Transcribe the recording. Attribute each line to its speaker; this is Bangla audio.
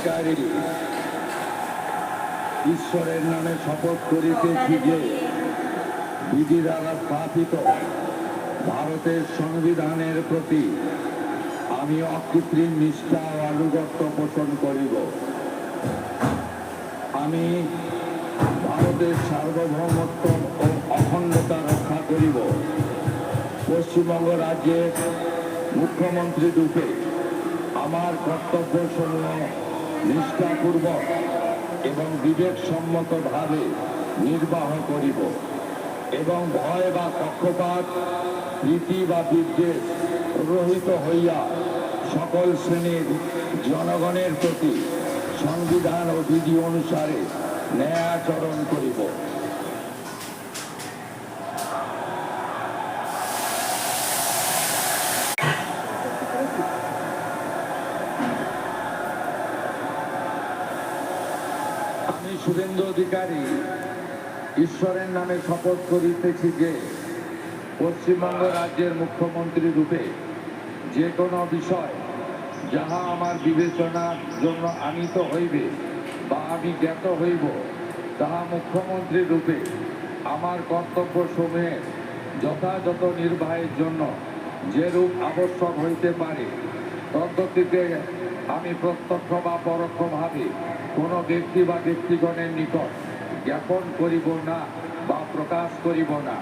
Speaker 1: অধিকারী ঈশ্বরের নামে শপথ করিতেছি যে বিধি দ্বারা স্থাপিত ভারতের সংবিধানের প্রতি আমি অকৃত্রিম নিষ্ঠা ও আনুগত্য পোষণ করিব। আমি ভারতের সার্বভৌমত্ব ও অখণ্ডতা রক্ষা করিব। পশ্চিমবঙ্গ রাজ্যের মুখ্যমন্ত্রী রূপে আমার কর্তব্যসমূহ নিষ্ঠাপূর্বক এবং বিবেকসম্মতভাবে নির্বাহ করিব এবং ভয় বা পক্ষপাত, প্রীতি বা বিদ্বেষ রহিত হইয়া সকল শ্রেণীর জনগণের প্রতি সংবিধান ও বিধি অনুসারে ন্যায় আচরণ করিব। আমি শুভেন্দু অধিকারী ঈশ্বরের নামে শপথ করিতেছি যে পশ্চিমবঙ্গ রাজ্যের মুখ্যমন্ত্রী রূপে যে কোনো বিষয় যাহা আমার বিবেচনার জন্য আনীত হইবে বা আমি জ্ঞাত হইব, তাহা মুখ্যমন্ত্রী রূপে আমার কর্তব্য সমূহের যথাযথ নির্বাহের জন্য যেরূপ আবশ্যক হইতে পারে তদ্গতিতে আমি প্রত্যক্ষ বা পরোক্ষভাবে কোনো ব্যক্তি বা ব্যক্তিগণের নিকট জ্ঞাপন করিব না বা প্রকাশ করিব না।